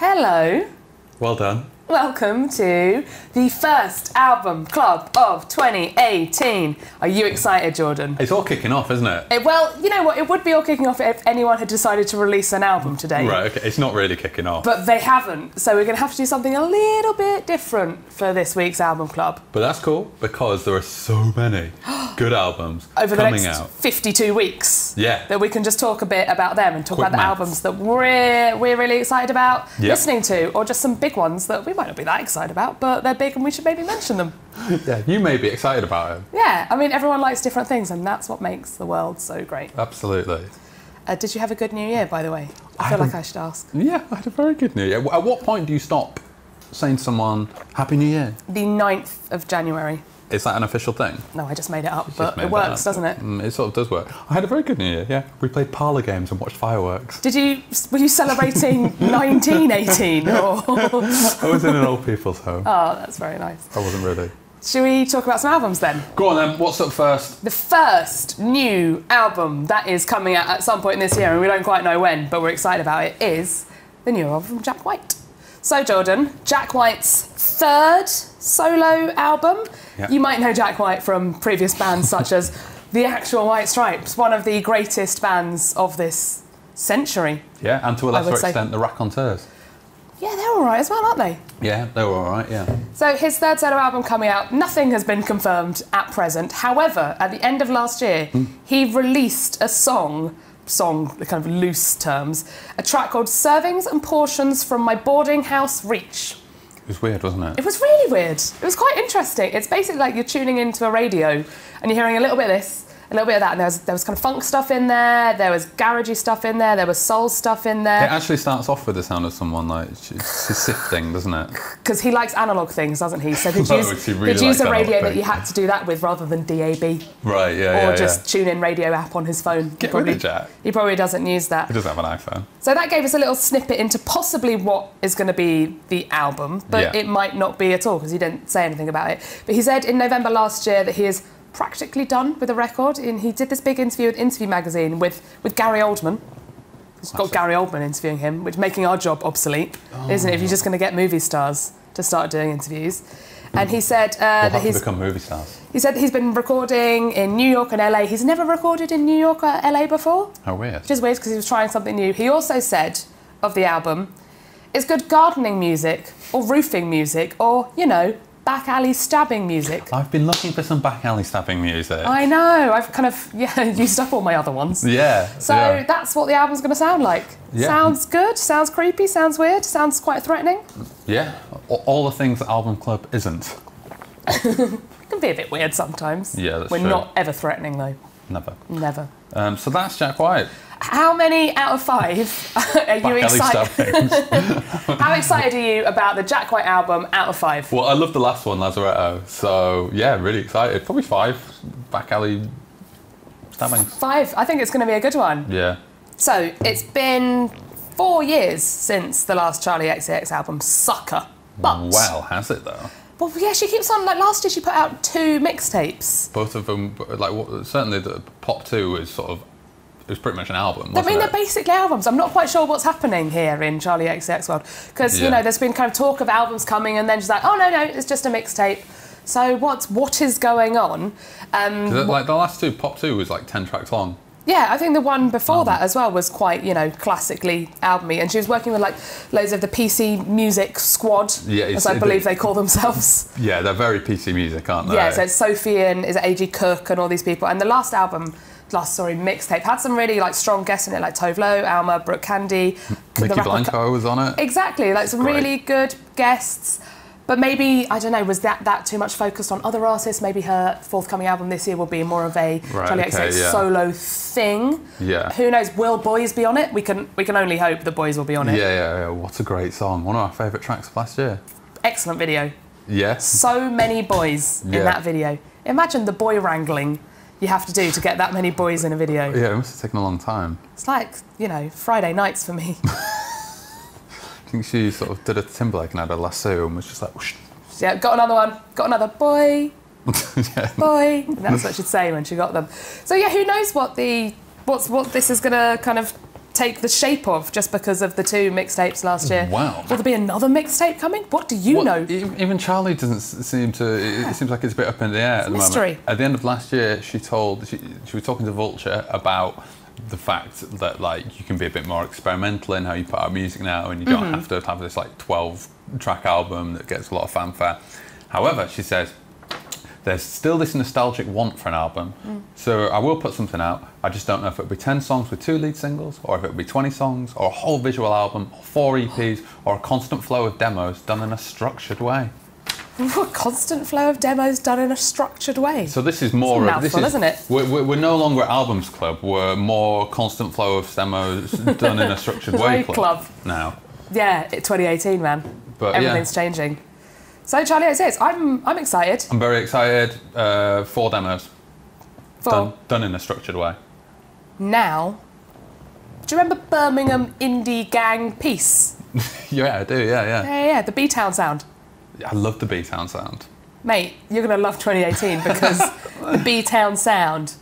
Hello. Well done. Welcome to the first album club of 2018. Are you excited, Jordan? It's all kicking off, isn't it? Well, you know what? It would be all kicking off if anyone had decided to release an album today. Right, okay. It's not really kicking off. But they haven't. So we're going to have to do something a little bit different for this week's album club. But that's cool, because there are so many good albums over the coming next out. 52 weeks. Yeah. That we can just talk a bit about them and talk Quick about the maths. albums that we're really excited about Yep. listening to, or just some big ones that we might not be that excited about, but they're big and we should maybe mention them. Yeah, you may be excited about it. Yeah, I mean, everyone likes different things, and that's what makes the world so great. Absolutely. Did you have a good New Year, by the way? I feel like I should ask. Yeah, I had a very good New Year. At what point do you stop saying to someone, Happy New Year? The 9th of January. Is that an official thing? No, I just made it up, but it works, doesn't it? It sort of does work. I had a very good New Year, yeah. We played parlour games and watched fireworks. Were you celebrating 1918, or? I was in an old people's home. Oh, that's very nice. I wasn't really. Should we talk about some albums then? Go on then, what's up first? The first new album that is coming out at some point this year, and we don't quite know when, but we're excited about it, is the new album from Jack White. So, Jordan, Jack White's third solo album. Yeah. You might know Jack White from previous bands such as the actual White Stripes, one of the greatest bands of this century. Yeah, and to a lesser would say. extent, the Raconteurs. Yeah, they're all right as well, aren't they? Yeah, they were all right, yeah. So his third solo album coming out, nothing has been confirmed at present. However, at the end of last year, he released a song, the kind of loose terms, a track called Servings and Portions from My Boarding House Reach. It was weird, wasn't it? It was really weird. It was quite interesting. It's basically like you're tuning into a radio and you're hearing a little bit of this, a little bit of that, and there was kind of funk stuff in there, there was garagey stuff in there was soul stuff in there. It actually starts off with the sound of someone like sifting, doesn't it? Because he likes analogue things, doesn't he? So he'd Oh, use, he really he'd use likes a radio analogue that you had to do that with rather than DAB. Right, yeah, Or just tune in radio app on his phone. Get rid of Jack. He probably doesn't use that. He doesn't have an iPhone. So that gave us a little snippet into possibly what is going to be the album, but it might not be at all because he didn't say anything about it. But he said in November last year that he is practically done with the record, and he did this big interview with Interview magazine with Gary Oldman. He's got Gary Oldman interviewing him, which is making our job obsolete, isn't it? If you're just going to get movie stars to start doing interviews. And he said that he's become movie stars. He said he's been recording in New York and LA. He's never recorded in New York or LA before. How weird. Which is weird because he was trying something new. He also said of the album, it's good gardening music or roofing music or, you know, back alley stabbing music. I've been looking for some back alley stabbing music. I know, I've kind of used up all my other ones. Yeah. So that's what the album's going to sound like. Yeah. Sounds good, sounds creepy, sounds weird, sounds quite threatening. Yeah. All the things that Album Club isn't. It can be a bit weird sometimes. Yeah, that's We're true. not ever threatening though. Never. Never. So that's Jack White. How many out of 5 are you excited? How excited are you about the Jack White album out of 5? Well, I love the last one, Lazaretto. So yeah, really excited. Probably 5 back alley stabbings. 5. I think it's going to be a good one. Yeah. So it's been 4 years since the last Charli XCX album, Sucker. But Well, has it though? well, yeah, she keeps on. Like last year, she put out 2 mixtapes. Both of them, like certainly the Pop 2 is sort of. It was pretty much an album, I wasn't mean, it? they're basically albums. I'm not quite sure what's happening here in Charli XCX world because you know there's been kind of talk of albums coming, and then she's like, oh no, it's just a mixtape. So what is going on? Like the last 2, Pop 2 was like 10 tracks long. Yeah, I think the one before that as well was quite, you know, classically albumy, and she was working with like loads of the PC music squad, as I believe they call themselves. Yeah, they're very PC music, aren't they? Yeah, so it's Sophie and is it A.G. Cook and all these people, and the last mixtape had some really like strong guests in it, like Tove Lo, Alma, Brooke Candy, Mickey Blanco was on it. Exactly, like some really good guests. But maybe, I don't know, was that too much focused on other artists? Maybe her forthcoming album this year will be more of a Charli XCX solo thing. Yeah. Who knows? Will Boys be on it? We can only hope the Boys will be on it. Yeah. What a great song. One of our favourite tracks of last year. Excellent video. Yeah. So many boys in that video. Imagine the boy wrangling you have to do to get that many boys in a video. Yeah, it must have taken a long time. It's like, you know, Friday nights for me. I think she sort of did a Timberlake and had a lasso and was just like, whoosh. Yeah, got another one, got another boy, Yeah. boy. And that's what she'd say when she got them. So yeah, who knows what this is going to kind of take the shape of just because of the 2 mixtapes last year. Wow. Will there be another mixtape coming? What do you know? Even Charli doesn't seem to... It seems like it's a bit up in the air at the mystery. moment. At the end of last year, she was talking to Vulture about the fact that like you can be a bit more experimental in how you put out music now, and you don't have to have this like 12-track album that gets a lot of fanfare. However, she says, there's still this nostalgic want for an album, so I will put something out. I just don't know if it'll be 10 songs with 2 lead singles, or if it'll be 20 songs, or a whole visual album, or 4 EPs, or a constant flow of demos done in a structured way. A constant flow of demos done in a structured way. So this is more... isn't it? We're no longer Albums Club, we're more constant flow of demos done in a structured way club now. Yeah, 2018, man. But everything's changing. So Charli XCX, I'm excited. I'm very excited. 4 demos. 4. Done in a structured way. Now, do you remember Birmingham indie gang Peace? Yeah, I do, yeah. Yeah, the BTown Sound. I love the BTown Sound. Mate, you're going to love 2018 because the BTown Sound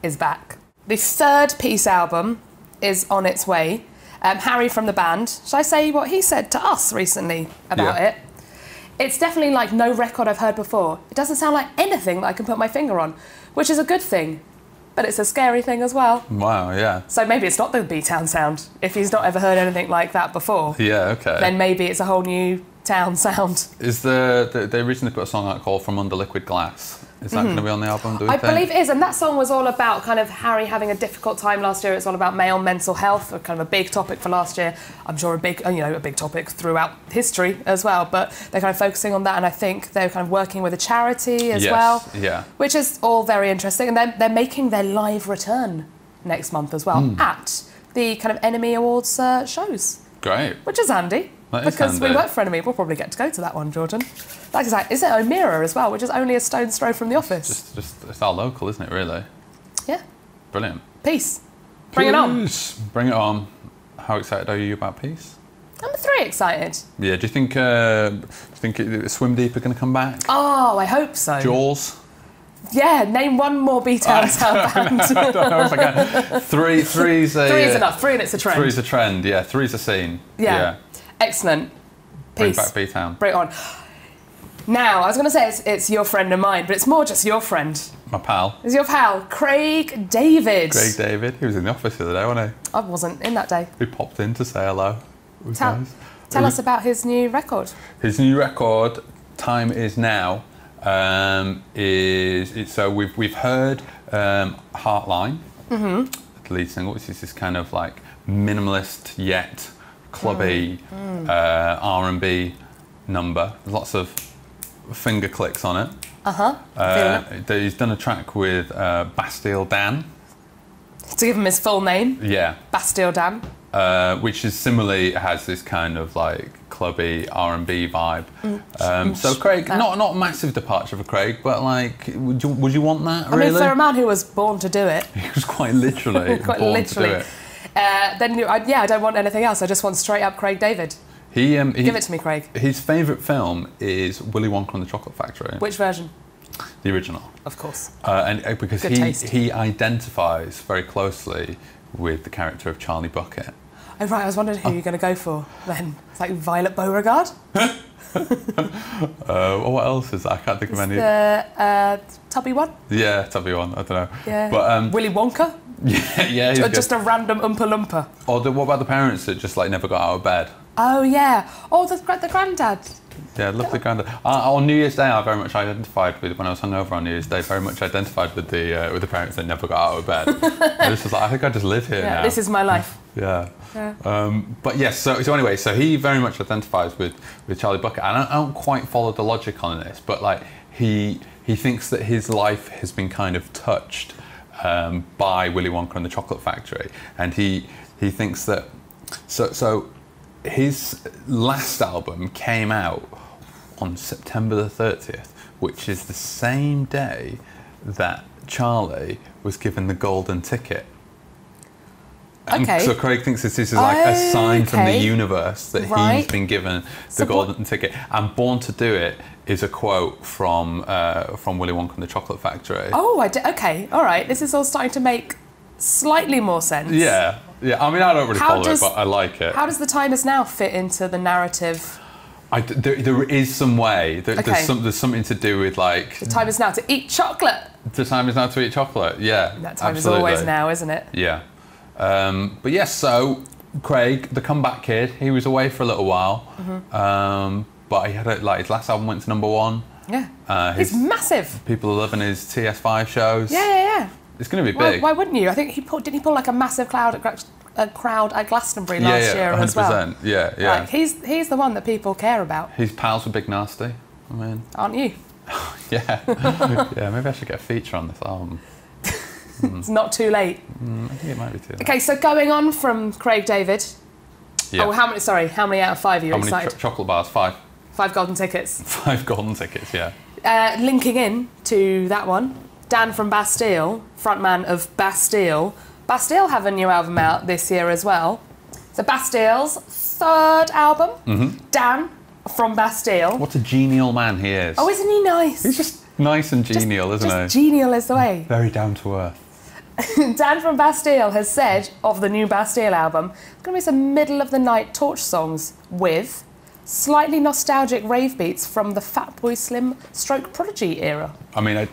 is back. The 3rd Peace album is on its way. Harry from the band, shall I say what he said to us recently about it? It's definitely like no record I've heard before. It doesn't sound like anything that I can put my finger on, which is a good thing, but it's a scary thing as well. Wow, yeah. So maybe it's not the BTown Sound. If he's not ever heard anything like that before, yeah, okay, then maybe it's a whole new town sound. Is they recently put a song out called From Under Liquid Glass. Is that going to be on the album, do you think? I believe it is, and that song was all about kind of Harry having a difficult time last year. It's all about male mental health, kind of a big topic for last year. I'm sure a big topic throughout history as well, but they're kind of focusing on that, and I think they're kind of working with a charity as well, which is all very interesting. And they're making their live return next month as well at the kind of Enemy Awards shows. Great. Which is handy. Because we work for Enemy, we'll probably get to go to that one, Jordan. That's exactly. Is it O'Meara as well, which is only a stone's throw from the office? Just it's our local, isn't it? Really. Yeah. Brilliant. Peace. Bring it on. Bring it on. How excited are you about Peace? I'm 3 excited. Yeah. Do you think Swim Deep are going to come back? Oh, I hope so. Jaws. Yeah, name one more BTown Sound band. I don't know if I can. Three's enough. 3 and it's a trend. 3's a trend. Yeah. 3's a scene. Yeah. Excellent. Peace. Bring back B-Town. Bring it on. Now, I was going to say it's your friend and mine, but it's more just your friend. My pal. It's your pal, Craig David. Craig David. He was in the office the other day, wasn't he? I wasn't in that day. He popped in to say hello. Tell us about his new record. His new record, Time Is Now, so we've heard Heartline, the lead single, which is this kind of like minimalist yet clubby R&B number. There's lots of finger clicks on it. He's done a track with Bastille Dan. To give him his full name? Yeah. Bastille Dan. Which is similarly has this kind of like clubby R&B vibe. So Craig, not a massive departure for Craig, but like, would you want that? Really? I mean, for a man who was born to do it, he was quite literally born to do it. Then I don't want anything else. I just want straight up Craig David. Give it to me, Craig. His favourite film is Willy Wonka and the Chocolate Factory. Which version? The original. Of course. And because he identifies very closely with the character of Charlie Bucket. Oh right, I was wondering who you're going to go for then. It's like Violet Beauregard? What else is that? I can't think of any. The Tubby one? Yeah, Tubby one. I don't know. Yeah. But Willy Wonka? Yeah. Or just a random Oompa Loompa? Or what about the parents that just like never got out of bed? Oh yeah. Oh, the granddad. Yeah, I love the granddad. On New Year's Day, I very much identified with, when I was hungover on New Year's Day, very much identified with the parents that never got out of bed. And this was like, I think I just live here now. This is my life. Yeah. But yes, so anyway, so he very much identifies with Charlie Bucket, and I don't quite follow the logic on this, but like he thinks that his life has been kind of touched by Willy Wonka and the Chocolate Factory, and he thinks that so his last album came out on September the 30th, which is the same day that Charlie was given the golden ticket. Okay. So Craig thinks this is like a sign from the universe that he's been given the golden ticket. And Born to Do It is a quote from Willy Wonka and the Chocolate Factory. Oh, okay, all right. This is all starting to make slightly more sense. Yeah. Yeah, I mean, I don't really follow it, but I like it. How does The Time Is Now fit into the narrative? There is some way. Okay. There's something to do with like... The time is now to eat chocolate. The time is now to eat chocolate, yeah. That time is always now, isn't it? Yeah. But yes, so Craig, the comeback kid, he was away for a little while. But he had his last album went to #1. Yeah. He's massive. People are loving his TS5 shows. Yeah. It's going to be big. Why wouldn't you? I think didn't he pull like a massive crowd at Glastonbury last year 100%. As well? Yeah. Like, he's the one that people care about. He's pals with Big Nasty. I mean, aren't you? Yeah. Yeah, maybe I should get a feature on this album. It's not too late. I think it might be too late. Okay, so going on from Craig David. Yeah. Oh, how many out of 5 are you excited? How many chocolate bars? 5. 5 golden tickets. 5 golden tickets, yeah. Linking in to that one, Dan from Bastille, frontman of Bastille. Bastille have a new album out this year as well. So Bastille's 3rd album. Dan from Bastille. What a genial man he is. Oh, isn't he nice? He's just nice and genial, isn't he? Just genial is the way. Very down to earth. Dan from Bastille has said of the new Bastille album, it's going to be some middle-of-the-night torch songs with slightly nostalgic rave beats from the Fatboy Slim / Prodigy era. I mean, I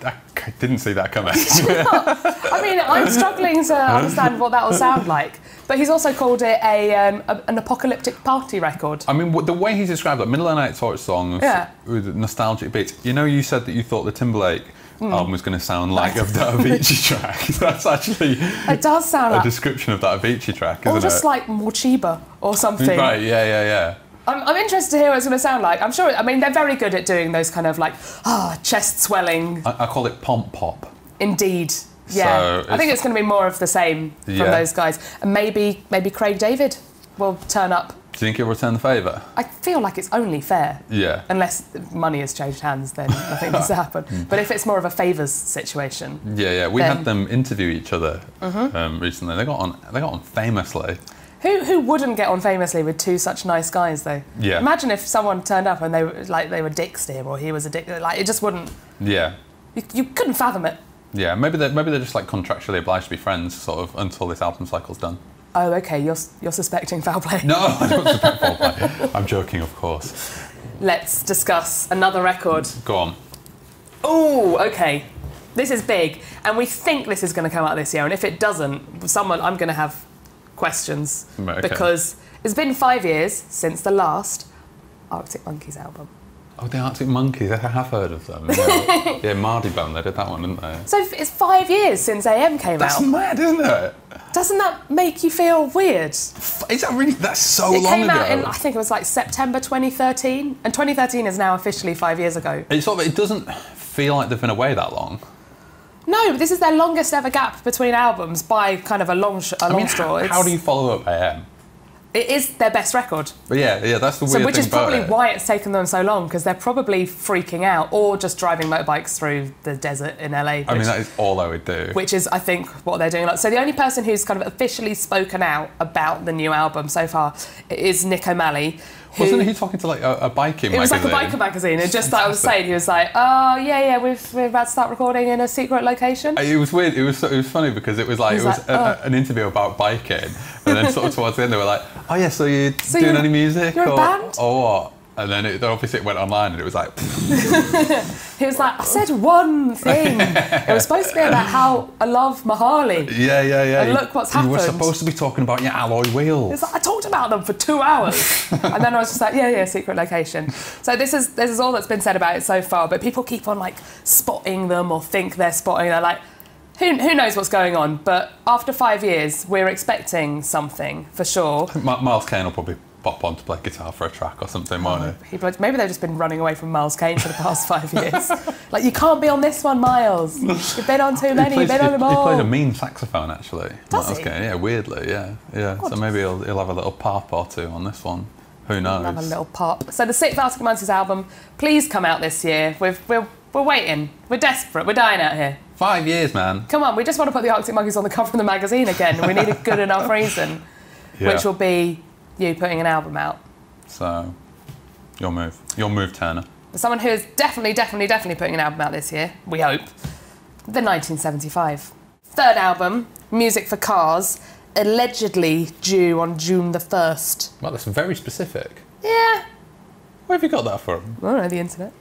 didn't see that coming. I mean, I'm struggling to understand what that will sound like. But he's also called it an apocalyptic party record. I mean, the way he's described it, middle of the night torch songs with nostalgic beats. You know, you said that you thought the Timberlake album was going to sound like that Avicii track. That's actually it does sound a like description of that Avicii track, isn't it? Or just like Mochiba or something. Right, yeah. I'm interested to hear what it's going to sound like. I'm sure, I mean, they're very good at doing those kind of like, chest swelling. I call it pomp pop. Indeed. Yeah. So I think it's going to be more of the same from those guys. And maybe Craig David will turn up. Do you think he'll return the favour? I feel like it's only fair. Yeah. Unless money has changed hands, then nothing needs to happen. But if it's more of a favours situation. Yeah. We had them interview each other recently. They got on famously. Who wouldn't get on famously with two such nice guys, though? Yeah. Imagine if someone turned up and they were dicks to him, or he was a dick. Like, it just wouldn't. Yeah. You couldn't fathom it. Yeah. Maybe they're just like contractually obliged to be friends, sort of, until this album cycle's done. Oh, okay. You're suspecting foul play. No, I don't suspect foul play. I'm joking, of course. Let's discuss another record. Go on. Oh, okay. This is big, and we think this is going to come out this year. And if it doesn't, I'm going to have questions, because it's been 5 years since the last ArcticMonkeys album. Oh, the ArcticMonkeys, I have heard of them. Yeah, yeah, Mardy-Bone, they did that one, didn't they? So it's 5 years since AM came out. That's mad, isn't it? Doesn't that make you feel weird? Is that really? That's so long ago. It came out in, I think it was like September 2013, and 2013 is now officially 5 years ago. It doesn't feel like they've been away that long. No, but this is their longest ever gap between albums by kind of a long straw. How do you follow up AM? It is their best record. But yeah, that's the weird thing. Which is probably why it's taken them so long, because they're probably freaking out or just driving motorbikes through the desert in LA. I mean, that is all I would do. Which is, I think, what they're doing. So the only person who's kind of officially spoken out about the new album so far is Nick O'Malley. Wasn't he talking to like a biking magazine? It was like a biker magazine, and just like I was saying, he was like, "Oh yeah, we're about to start recording in a secret location." It was weird. It was funny because it was an interview about biking, and then sort of towards the end they were like, "Oh yeah, so you're doing any music or what?" And then obviously it went online, and it was like. He was like, "I said one thing. It was supposed to be about how I love Mahali." Yeah. And look what's happened. You were supposed to be talking about your alloy wheels. It's like, I talked about them for 2 hours, and then I was just like, yeah, secret location. So this is all that's been said about it so far. But people keep on like spotting them or think they're spotting. They're like, who knows what's going on? But after 5 years, we're expecting something for sure. Miles Kane will probably pop on to play guitar for a track or something, won't he? Maybe they've just been running away from Miles Kane for the past 5 years. Like, you can't be on this one, Miles. You've been on too many, you've been on them all. He plays a mean saxophone, actually. Does he? Kane. Yeah, weirdly, yeah. God. So maybe he'll have a little pop or two on this one. Who knows? He'll have a little pop. So the 6th ArcticMonkeys album, please come out this year. We're waiting. We're desperate. We're dying out here. 5 years, man. Come on, we just want to put the ArcticMonkeys on the cover of the magazine again, and we need a good enough reason, which will be you putting an album out. So, your move, Turner. For someone who is definitely putting an album out this year, we hope, the 1975. 3rd album, Music for Cars. allegedly due on June the 1st. Well, that's very specific. Yeah. Where have you got that from? I don't know, the internet.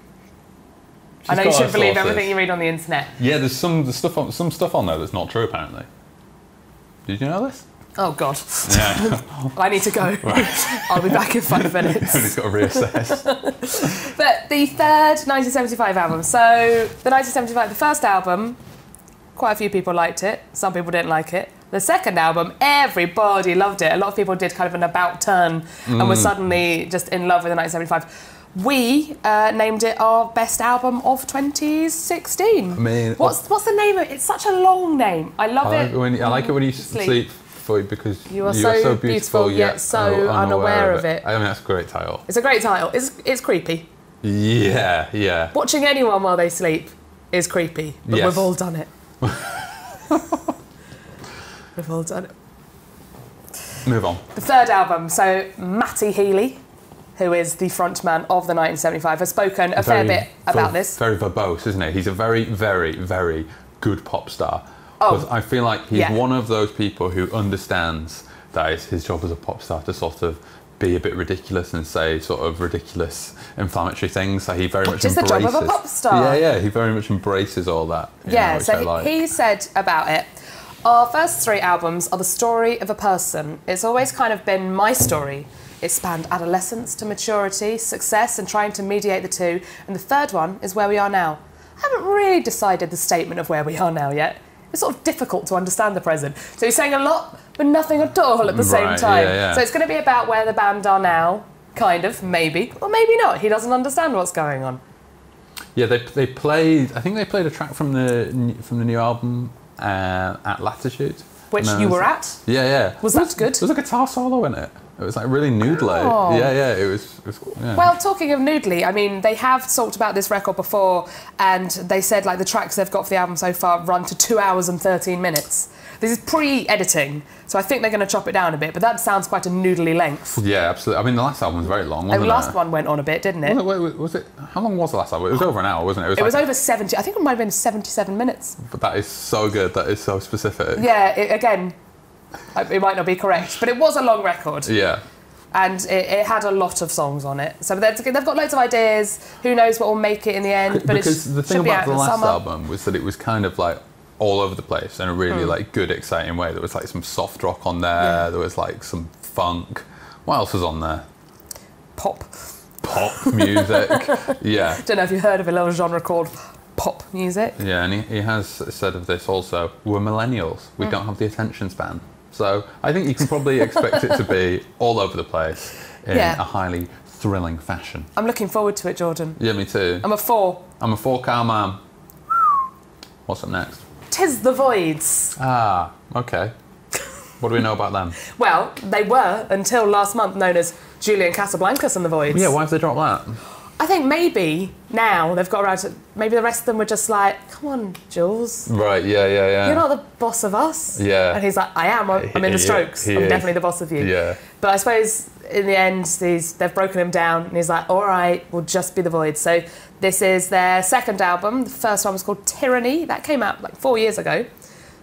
I know you shouldn't believe everything you read on the internet. Yeah, there's some stuff on there that's not true, apparently. Did you know this? Oh, God. Yeah. I need to go. Right. I'll be back in 5 minutes. He's got to reassess. But the third 1975 album. So, the 1975, the first album, quite a few people liked it. Some people didn't like it. The second album, everybody loved it. A lot of people did kind of an about turn and were suddenly just in love with the 1975. We named it our best album of 2016. I mean, what's the name of it? It's such a long name. I love it. I like it when you sleep because you are so beautiful yet so unaware of it. I mean, that's a great title. It's a great title. It's creepy. Yeah, yeah. Watching anyone while they sleep is creepy, but yes. we've all done it. We've all done it. Move on. The third album, so Matty Healy, who is the frontman of the 1975, has spoken a fair bit about this. Very verbose, isn't he? He's a very, very, very good pop star. Oh, Because I feel like he's one of those people who understands that it's his job as a pop star to sort of be a bit ridiculous and say sort of ridiculous, inflammatory things. So he very much embraces. Just the job of a pop star. Yeah, he very much embraces all that. Yeah, so he said about it, our first 3 albums are the story of a person. It's always kind of been my story. It spanned adolescence to maturity, success, and trying to mediate the two. And the third one is where we are now. I haven't really decided the statement of where we are now yet. It's sort of difficult to understand the present. So he's saying a lot, but nothing at all at the same time. Yeah. So it's going to be about where the band are now, kind of, maybe, or maybe not. He doesn't understand what's going on. Yeah, they played. I think they played a track from the new album at Latitude, which you were at. Yeah. Was that good? There was a guitar solo in it. It was like really noodly. Oh. Yeah. It was yeah. Well, talking of noodly, I mean, they have talked about this record before, and they said like the tracks they've got for the album so far run to 2 hours and 13 minutes. This is pre-editing, so I think they're going to chop it down a bit, but that sounds quite a noodly length. Yeah, absolutely. I mean, the last album was very long, wasn't it? The last one went on a bit, didn't it? Was it? How long was the last album? It was over an hour, wasn't it? It was over 70. I think it might have been 77 minutes. But that is so good. That is so specific. Yeah, again, it might not be correct, but it was a long record. Yeah. And it had a lot of songs on it. So they've got loads of ideas. Who knows what will make it in the end, but because the thing about the last album was that it was kind of like all over the place in a really like good, exciting way. There was like some soft rock on there. Yeah. There was like some funk. What else was on there? Pop music. Yeah. Don't know if you heard of a little genre called pop music. Yeah, and he has said of this also, we're millennials. We don't have the attention span. So I think you can probably expect it to be all over the place in a highly thrilling fashion. I'm looking forward to it, Jordan. Yeah, me too. I'm a 4. I'm a 4-car man. What's up next? 'Tis the Voids. Ah, okay. What do we know about them? Well, they were, until last month, known as Julian Casablancas and the Voids. Yeah, why have they dropped that? I think maybe now they've got around to... Maybe the rest of them were just like, come on, Jules. Right, yeah. You're not the boss of us. Yeah. And he's like, I am. I'm in the Strokes. I'm definitely the boss of you. Yeah. But I suppose in the end, they've broken him down and he's like, all right, we'll just be the Voids. So this is their second album. The first one was called Tyranny. That came out like 4 years ago.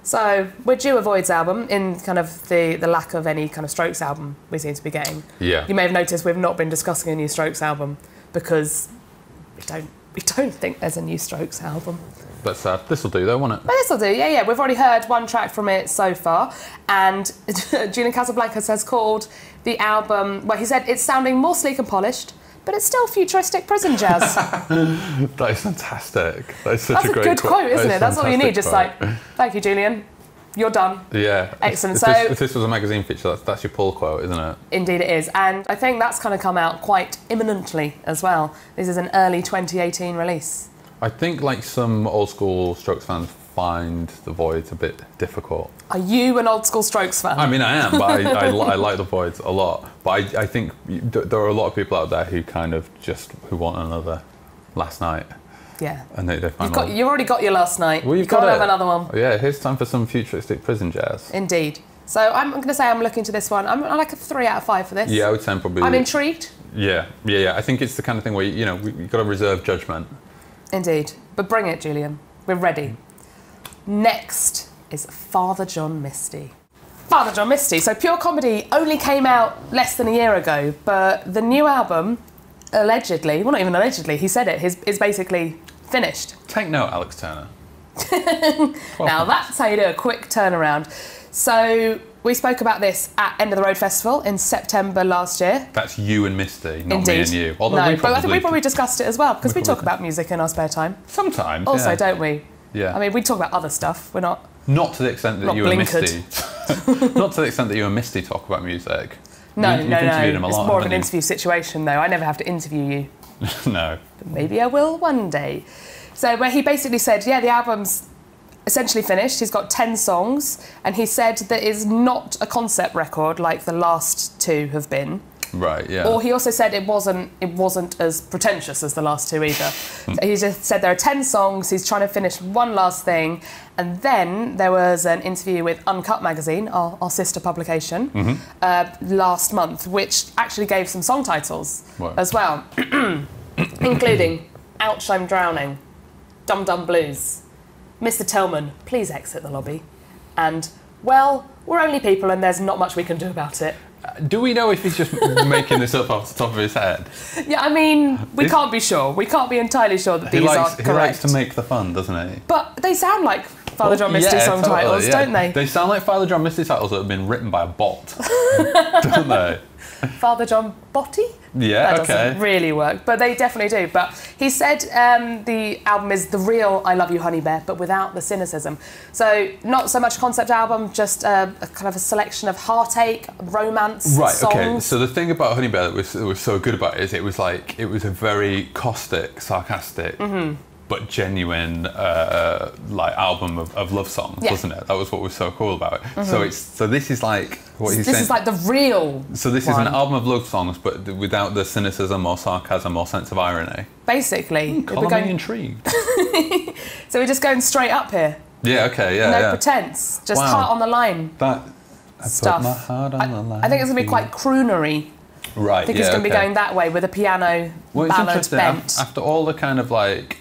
So we're due a Voids album in kind of the lack of any kind of Strokes album we seem to be getting. Yeah. You may have noticed we've not been discussing a new Strokes album because we don't think there's a new Strokes album. But this will do though, won't it? But this will do, yeah. We've already heard one track from it so far, and Julian Casablancas has called the album, well, he said it's sounding more sleek and polished, but it's still futuristic prison jazz. That is fantastic. That is such a great good quote, isn't it? That's all you need, just quote. like, thank you, Julian. You're done. Yeah. Excellent. If this was a magazine feature, that's your pull quote, isn't it? Indeed it is. And I think that's kind of come out quite imminently as well. This is an early 2018 release. I think like some old school Strokes fans find the Voids a bit difficult. Are you an old school Strokes fan? I mean, I am, but I like the Voids a lot. But I think there are a lot of people out there who kind of who want another Last Night. Yeah. And they find you've already got your Last Night. Well, you've got to have another one. Yeah, here's time for some futuristic prison jazz. Indeed. So I'm going to say I'm looking to this one. I'm like a 3 out of 5 for this. Yeah, I would say probably... I'm intrigued. Yeah. I think it's the kind of thing where, you've got to reserve judgment. Indeed. But bring it, Julian. We're ready. Next is Father John Misty. Father John Misty. So Pure Comedy only came out less than a year ago, but the new album, allegedly, well, not even allegedly, he said it, is basically finished. Take note, Alex Turner. Now that's how you do a quick turnaround. So we spoke about this at End of the Road Festival in September last year. That's you and Misty, not Indeed. me and you. Although no, but I think we probably discussed it as well, because we talk about music in our spare time. Sometimes, also, yeah. don't we? Yeah. I mean, we talk about other stuff. We're not... Not to the extent that you blinkered. and Misty... not to the extent that you and Misty talk about music. No. You've interviewed him a It's lot, more of an haven't you? interview situation, though. I never have to interview you. No. But maybe I will one day. So where he basically said, yeah, the album's essentially finished. He's got 10 songs, and he said that it's not a concept record like the last two have been. Right, yeah. Or he also said it wasn't as pretentious as the last two either. So he just said there are 10 songs, he's trying to finish one last thing, and then there was an interview with Uncut magazine, our sister publication, last month, which actually gave some song titles as well, including Ouch, I'm Drowning, Dum Dum Blues, Mr. Tillman, Please Exit the Lobby, and Well, We're Only People and There's Not Much We Can Do About It. Do we know if he's just making this up off the top of his head? Yeah, I mean, we can't be sure. We can't be entirely sure that these are correct. He likes to make the fun, doesn't he? But they sound like Father John Misty song titles, don't they? They sound like Father John Misty titles that have been written by a bot, don't they? Father John Botty? Yeah, that doesn't really work, but they definitely do. But he said the album is the real I Love You Honey Bear, but without the cynicism. So not so much a concept album, just a kind of a selection of heartache, romance songs. Okay. So the thing about Honey Bear that was so good about it is it was a very caustic, sarcastic, but genuine album of love songs, wasn't it? That was what was so cool about it. So this is like what he's saying. This is like the real. So this is an album of love songs, but without the cynicism or sarcasm or sense of irony. Basically, Color me intrigued. So we're just going straight up here. Yeah. Okay. Yeah. No pretense. Just heart on the line. I stuff. put my heart on the line. I think it's gonna be quite croonery. Right. I think it's going to be going that way with a piano ballad bent. After all the kind of like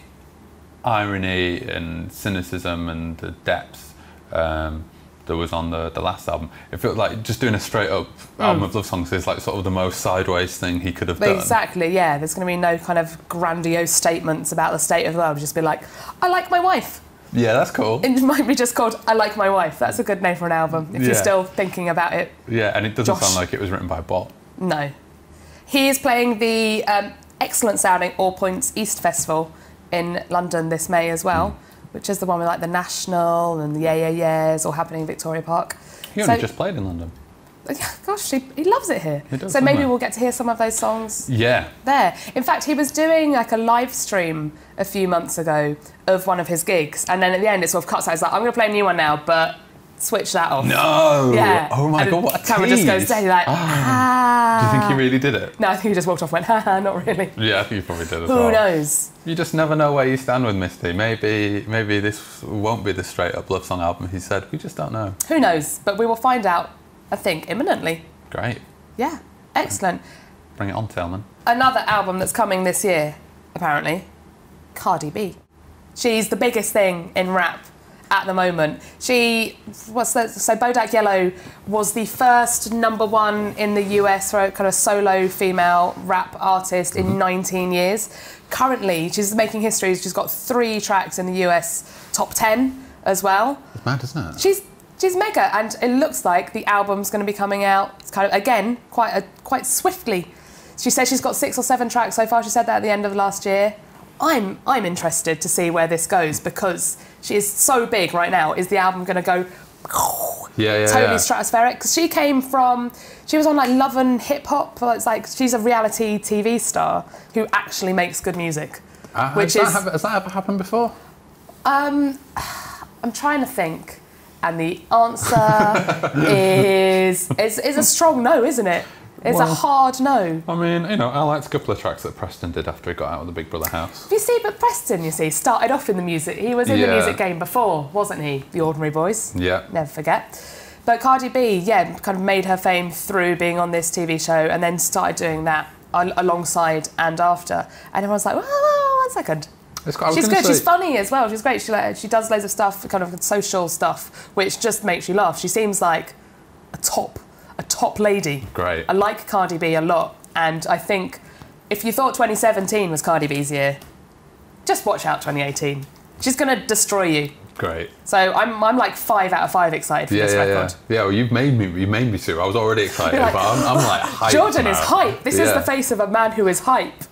irony and cynicism and the depth that was on the last album, it felt like just doing a straight up album of love songs is like sort of the most sideways thing he could have done. Exactly, yeah. There's going to be no kind of grandiose statements about the state of the world. Just be like, I like my wife. Yeah, that's cool. It might be just called I Like My Wife. That's a good name for an album, if you're still thinking about it. Yeah, and it doesn't sound like it was written by a bot. No. He is playing the excellent sounding All Points East Festival in London this May as well, which is the one with like the National and the Yeah Yeah Yeahs all happening in Victoria Park. He only just played in London. Gosh, he loves it here. So maybe we'll get to hear some of those songs there. In fact, he was doing like a live stream a few months ago of one of his gigs, and then at the end it sort of cuts out. It's like, I'm going to play a new one now, but switch that off. No! Yeah. Oh my God, what a tease. Camera just goes steady like, Do you think he really did it? No, I think he just walked off and went, ha, not really. Yeah, I think he probably did as well. Who knows? You just never know where you stand with Misty. Maybe this won't be the straight up love song album he said. We just don't know. Who knows? But we will find out, I think, imminently. Great. Yeah, excellent. Bring it on, Tillman. Another album that's coming this year, apparently, Cardi B. She's the biggest thing in rap at the moment. So Bodak Yellow was the first #1 in the US for a kind of solo female rap artist in 19 years. Currently, she's making history. She's got 3 tracks in the US top 10 as well. It's mad, isn't it? She's mega, and it looks like the album's going to be coming out kind of again quite swiftly. She says she's got 6 or 7 tracks so far. She said that at the end of last year. I'm interested to see where this goes because she is so big right now. Is the album going to go totally stratospheric? Because she was on like Love and Hip Hop. It's like she's a reality TV star who actually makes good music. Has that ever happened before? I'm trying to think, and the answer is a strong no, isn't it? It's a hard no. I mean, I liked a couple of tracks that Preston did after he got out of the Big Brother house. But Preston, started off in the music. He was in the music game before, wasn't he? The Ordinary Boys. Yeah. Never forget. But Cardi B, kind of made her fame through being on this TV show and then started doing that alongside and after. And everyone's like, whoa, 1 second. She's good. She's funny as well. She's great. She does loads of stuff, kind of social stuff, which just makes you laugh. She seems like a top lady. Great. I like Cardi B a lot, and I think if you thought 2017 was Cardi B's year, just watch out 2018. She's going to destroy you. Great. So I'm like 5 out of 5 excited for this record. Yeah, well, you made me too. I was already excited, like, but I'm like hyped. Jordan now. is hype. This is the face of a man who is hype.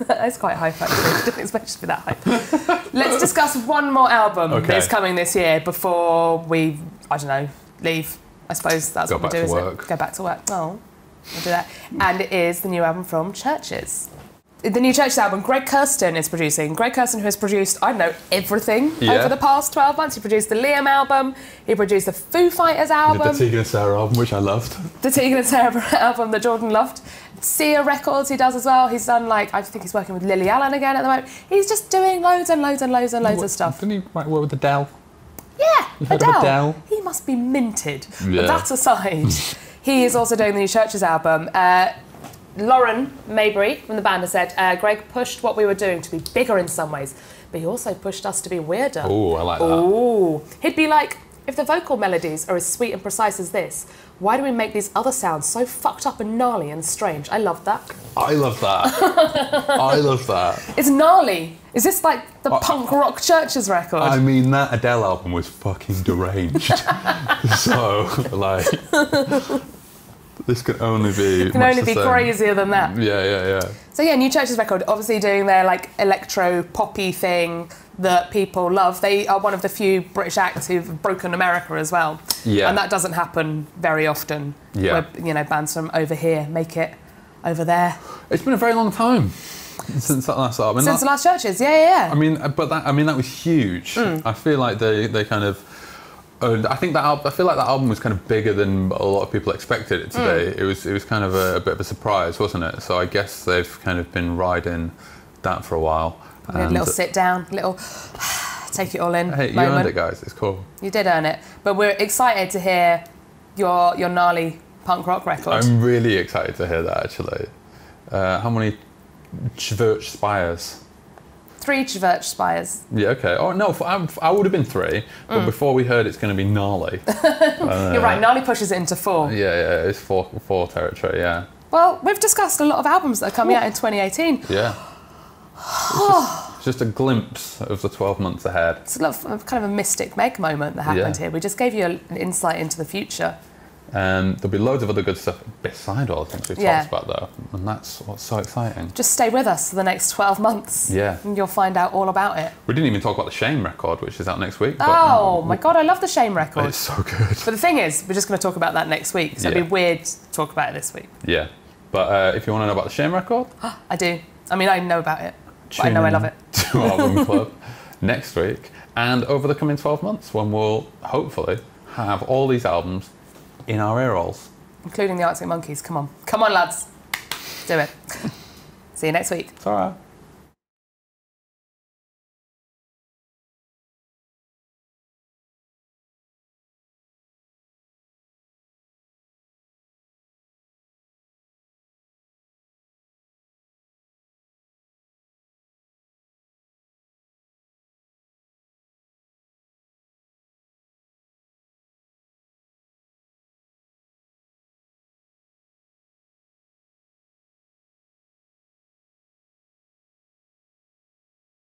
That's quite hype, actually. I didn't expect it to be that hype. Let's discuss one more album that's coming this year before we, I don't know, leave. I suppose that's what we do, isn't it? Go back to work. Oh, we'll do that. And it is the new album from Churches. The new Churches album, Greg Kurstin is producing. Greg Kurstin, who has produced, I don't know, everything over the past 12 months. He produced the Liam album. He produced the Foo Fighters album. The Tegan and Sarah album, which I loved. The Tegan and Sarah album that Jordan loved. Sia Records he does as well. He's done, like, I think he's working with Lily Allen again at the moment. He's just doing loads and loads and loads and loads of stuff. Didn't he work with Adele? Yeah, Adele. Adele. He must be minted. Yeah. But that aside, he is also doing the new Churches album. Lauren Maybury from the band has said, Greg pushed what we were doing to be bigger in some ways, but he also pushed us to be weirder. Oh, I like that. Oh, he'd be like, if the vocal melodies are as sweet and precise as this, why do we make these other sounds so fucked up and gnarly and strange? I love that. I love that. I love that. It's gnarly. Is this like the punk rock Churches record? I mean, that Adele album was fucking deranged. So, like... This can only be crazier than that. Yeah. So yeah, new Churches record, obviously doing their like electro poppy thing that people love. They are one of the few British acts who've broken America as well. Yeah. And that doesn't happen very often. Yeah. Where, you know, bands from over here make it over there. It's been a very long time since that last album. Since the last Churches, yeah. I mean, that was huge. I feel like they kind of. I think I feel like that album was kind of bigger than a lot of people expected it to be. It was kind of a bit of a surprise, wasn't it? So I guess they've kind of been riding that for a while. We had a little sit down, little take it all in. Hey, you earned it, guys. It's cool. You did earn it, but we're excited to hear your gnarly punk rock record. I'm really excited to hear that actually. How many Church Spires? 3 Church Spires. Yeah, okay. Oh, no, I would have been 3, but before we heard it's going to be gnarly. You're right, gnarly pushes it into 4. Yeah, it's 4 territory, yeah. Well, we've discussed a lot of albums that are coming out in 2018. Yeah. It's just a glimpse of the 12 months ahead. It's kind of a Mystic Meg moment that happened here. We just gave you an insight into the future. There'll be loads of other good stuff beside all the things we've talked about, though, and that's what's so exciting. Just stay with us for the next 12 months, and you'll find out all about it. We didn't even talk about the Shame record, which is out next week. Oh, my God, I love the Shame record. It's so good. But the thing is, we're just going to talk about that next week, so it'd be weird to talk about it this week. Yeah, but if you want to know about the Shame record... I do. I mean, I know about it, but I know I love it. To Album Club next week, and over the coming 12 months, when we'll hopefully have all these albums in our ear holes. Including the ArcticMonkeys. Come on, lads. Do it. See you next week. It's all right.